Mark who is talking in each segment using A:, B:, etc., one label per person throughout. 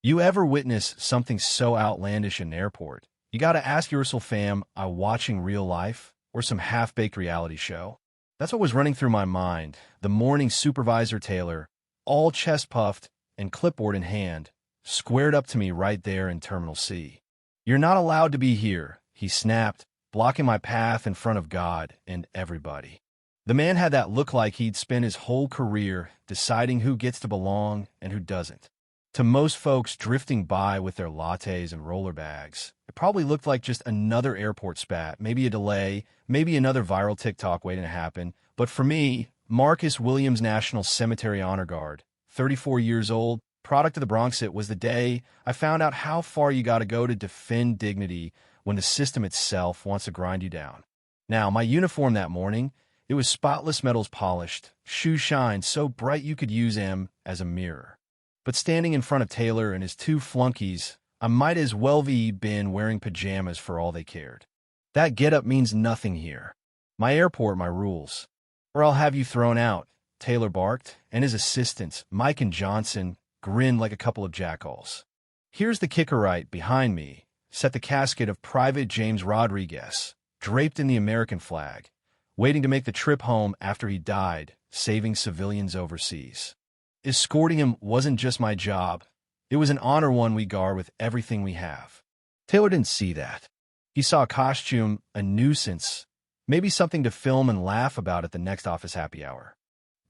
A: You ever witness something so outlandish in an airport? You gotta ask yourself, fam, I watching real life or some half-baked reality show? That's what was running through my mind. The morning supervisor Taylor, all chest puffed and clipboard in hand, squared up to me right there in Terminal C. "You're not allowed to be here," he snapped, blocking my path in front of God and everybody. The man had that look like he'd spent his whole career deciding who gets to belong and who doesn't. To most folks drifting by with their lattes and roller bags, it probably looked like just another airport spat, maybe a delay, maybe another viral TikTok waiting to happen. But for me, Marcus Williams National Cemetery Honor Guard, 34 years old, product of the Bronx, it was the day I found out how far you gotta go to defend dignity when the system itself wants to grind you down. Now, my uniform that morning, it was spotless metals polished, shoes shine so bright you could use them as a mirror. But standing in front of Taylor and his two flunkies, I might as well have been wearing pajamas for all they cared. That getup means nothing here. My airport, my rules. Or I'll have you thrown out, Taylor barked, and his assistants, Mike and Johnson, grinned like a couple of jackals. Here's the kicker right behind me, sat the casket of Private James Rodriguez, draped in the American flag, waiting to make the trip home after he died, saving civilians overseas. Escorting him wasn't just my job. It was an honor one we guard with everything we have. Taylor didn't see that. He saw a costume, a nuisance, maybe something to film and laugh about at the next office happy hour.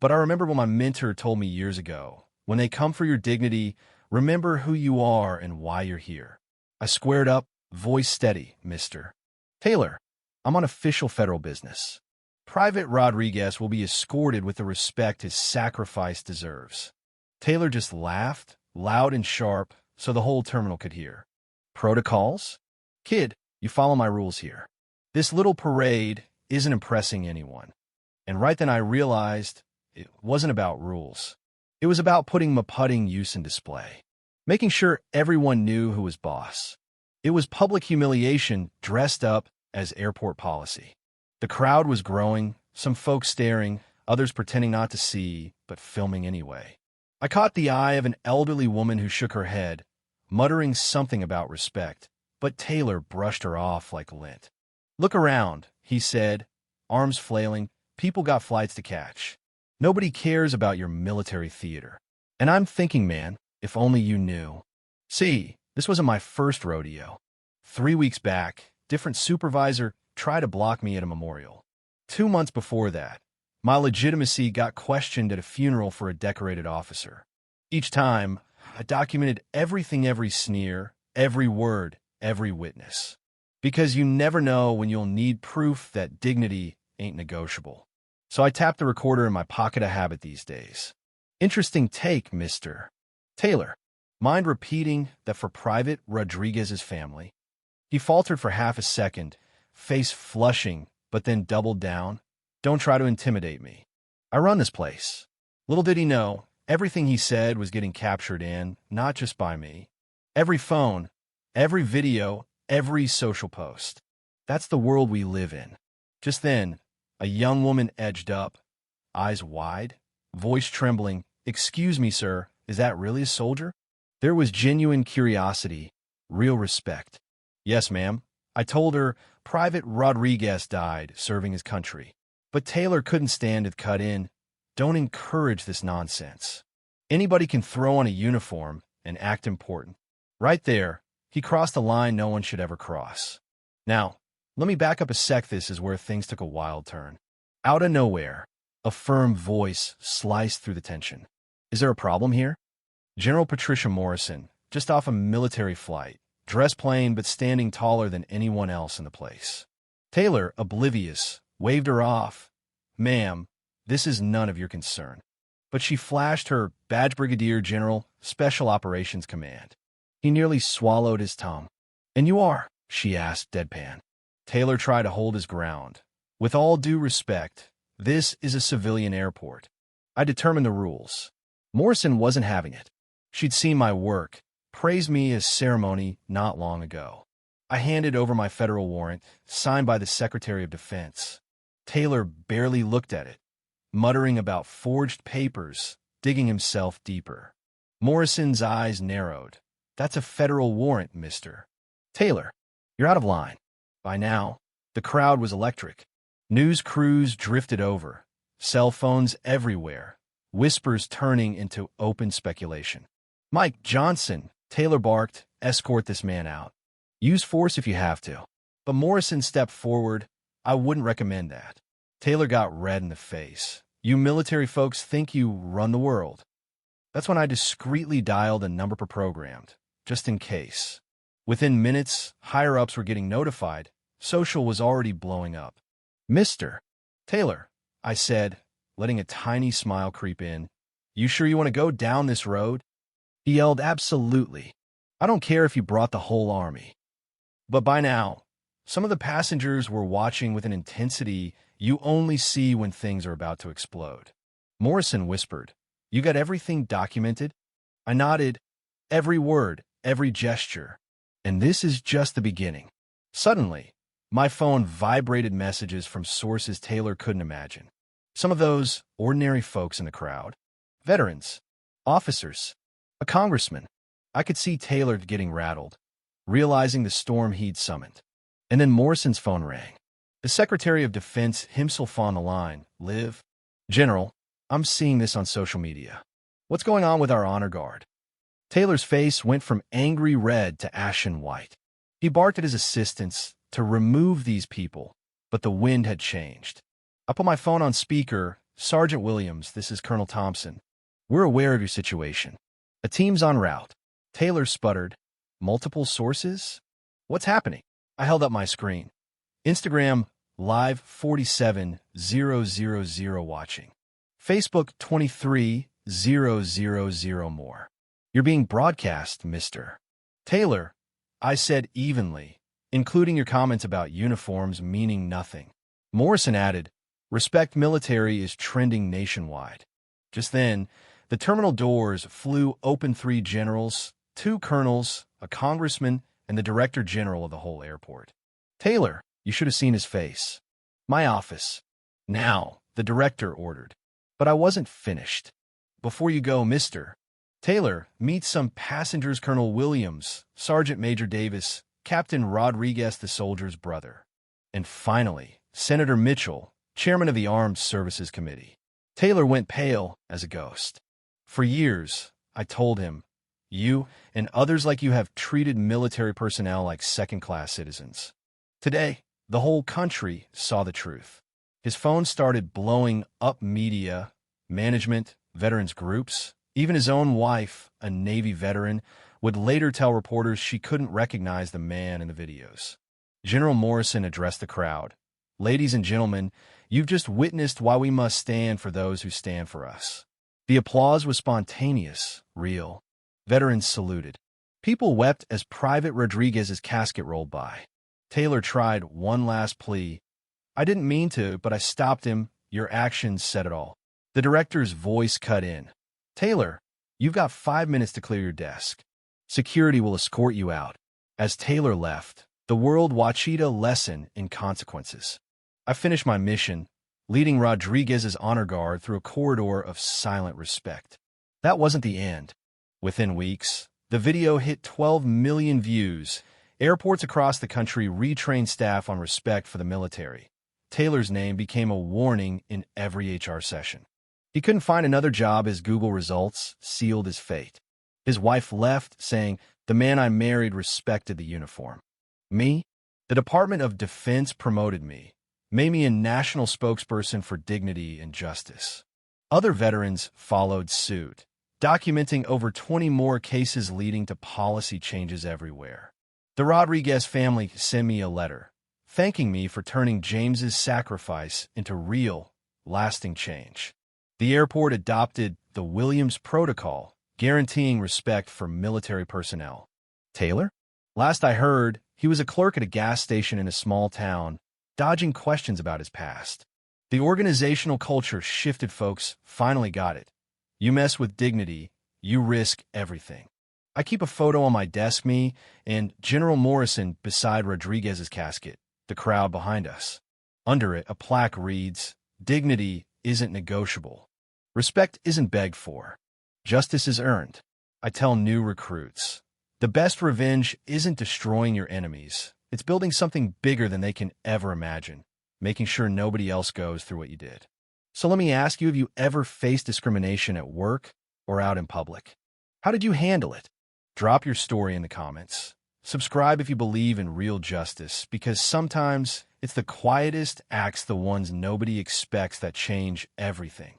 A: But I remember what my mentor told me years ago. When they come for your dignity, remember who you are and why you're here. I squared up, voice steady, Mr. Taylor, I'm on official federal business. Private Rodriguez will be escorted with the respect his sacrifice deserves. Taylor just laughed, loud and sharp, so the whole terminal could hear. Protocols? Kid, you follow my rules here. This little parade isn't impressing anyone. And right then I realized it wasn't about rules. It was about putting my putting use in display, making sure everyone knew who was boss. It was public humiliation dressed up as airport policy. The crowd was growing, some folks staring, others pretending not to see, but filming anyway. I caught the eye of an elderly woman who shook her head, muttering something about respect, but Taylor brushed her off like lint. "Look around," he said, arms flailing. "People got flights to catch. Nobody cares about your military theater." And I'm thinking, man, if only you knew. See, this wasn't my first rodeo. 3 weeks back, different supervisor tried to block me at a memorial. 2 months before that, my legitimacy got questioned at a funeral for a decorated officer. Each time, I documented everything, every sneer, every word, every witness. Because you never know when you'll need proof that dignity ain't negotiable. So I tapped the recorder in my pocket, a habit these days. Interesting take, Mr. Taylor. Mind repeating that for Private Rodriguez's family? He faltered for half a second, face flushing, but then doubled down. "Don't try to intimidate me. I run this place." Little did he know, everything he said was getting captured in, not just by me. Every phone, every video, every social post. That's the world we live in. Just then, a young woman edged up, eyes wide, voice trembling. "Excuse me, sir, is that really a soldier?" There was genuine curiosity, real respect. "Yes, ma'am." I told her Private Rodriguez died serving his country. But Taylor couldn't stand to cut in. "Don't encourage this nonsense. Anybody can throw on a uniform and act important." Right there, he crossed a line no one should ever cross. Now, let me back up a sec. This is where things took a wild turn. Out of nowhere, a firm voice sliced through the tension. "Is there a problem here?" General Patricia Morrison, just off a military flight, dressed plain but standing taller than anyone else in the place. Taylor, oblivious, waved her off. "Ma'am, this is none of your concern." But she flashed her badge, Brigadier General, Special Operations Command. He nearly swallowed his tongue. "And you are?" she asked, deadpan. Taylor tried to hold his ground. "With all due respect, this is a civilian airport. I determine the rules." Morrison wasn't having it. She'd seen my work, praised me as ceremony not long ago. I handed over my federal warrant, signed by the Secretary of Defense. Taylor barely looked at it, muttering about forged papers, digging himself deeper. Morrison's eyes narrowed. That's a federal warrant, mister. Taylor, you're out of line. By now, the crowd was electric. News crews drifted over, cell phones everywhere, whispers turning into open speculation. Mike Johnson, Taylor barked, escort this man out. Use force if you have to. But Morrison stepped forward. I wouldn't recommend that. Taylor got red in the face. You military folks think you run the world. That's when I discreetly dialed a number pre-programmed, just in case. Within minutes, higher-ups were getting notified. Social was already blowing up. Mr. Taylor, I said, letting a tiny smile creep in. You sure you want to go down this road? He yelled, absolutely. I don't care if you brought the whole army. But by now, some of the passengers were watching with an intensity you only see when things are about to explode. Morrison whispered, you got everything documented? I nodded, every word, every gesture. And this is just the beginning. Suddenly, my phone vibrated messages from sources Taylor couldn't imagine. Some of those ordinary folks in the crowd. Veterans, officers, a congressman. I could see Taylor getting rattled, realizing the storm he'd summoned. And then Morrison's phone rang. The Secretary of Defense himself on the line. Liv, General, I'm seeing this on social media. What's going on with our honor guard? Taylor's face went from angry red to ashen white. He barked at his assistants to remove these people, but the wind had changed. I put my phone on speaker. Sergeant Williams, this is Colonel Thompson. We're aware of your situation. A team's en route. Taylor sputtered. Multiple sources? What's happening? I held up my screen. Instagram, live 47,000 watching. Facebook 23,000 more. You're being broadcast, mister. Taylor, I said evenly, including your comments about uniforms meaning nothing. Morrison added, respect military is trending nationwide. Just then, the terminal doors flew open. 3 generals, 2 colonels, a congressman, and the director general of the whole airport. Taylor, you should have seen his face. My office. Now, the director ordered. But I wasn't finished. Before you go, mister. Taylor, meet some passengers. Colonel Williams, Sergeant Major Davis, Captain Rodriguez, the soldier's brother. And finally, Senator Mitchell, chairman of the Armed Services Committee. Taylor went pale as a ghost. For years, I told him, you and others like you have treated military personnel like second-class citizens. Today, the whole country saw the truth. His phone started blowing up. Media, management, veterans groups. Even his own wife, a Navy veteran, would later tell reporters she couldn't recognize the man in the videos. General Morrison addressed the crowd. Ladies and gentlemen, you've just witnessed why we must stand for those who stand for us. The applause was spontaneous, real. Veterans saluted. People wept as Private Rodriguez's casket rolled by. Taylor tried one last plea. I didn't mean to, but I stopped him. Your actions said it all. The director's voice cut in. Taylor, you've got 5 minutes to clear your desk. Security will escort you out. As Taylor left, the world watched a lesson in consequences. I finished my mission, leading Rodriguez's honor guard through a corridor of silent respect. That wasn't the end. Within weeks, the video hit 12 million views. Airports across the country retrained staff on respect for the military. Taylor's name became a warning in every HR session. He couldn't find another job as Google results sealed his fate. His wife left, saying, the man I married respected the uniform. Me? The Department of Defense promoted me, made me a national spokesperson for dignity and justice. Other veterans followed suit, documenting over 20 more cases leading to policy changes everywhere. The Rodriguez family sent me a letter, thanking me for turning James's sacrifice into real, lasting change. The airport adopted the Williams Protocol, guaranteeing respect for military personnel. Taylor? Last I heard, he was a clerk at a gas station in a small town, dodging questions about his past. The organizational culture shifted. Folks finally got it. You mess with dignity, you risk everything. I keep a photo on my desk, me and General Morrison beside Rodriguez's casket, the crowd behind us. Under it, a plaque reads, dignity isn't negotiable. Respect isn't begged for. Justice is earned. I tell new recruits, The best revenge isn't destroying your enemies. It's building something bigger than they can ever imagine, making sure nobody else goes through what you did. So let me ask you, have you ever faced discrimination at work or out in public? How did you handle it? Drop your story in the comments. Subscribe if you believe in real justice, because sometimes it's the quietest acts, the ones nobody expects, that change everything.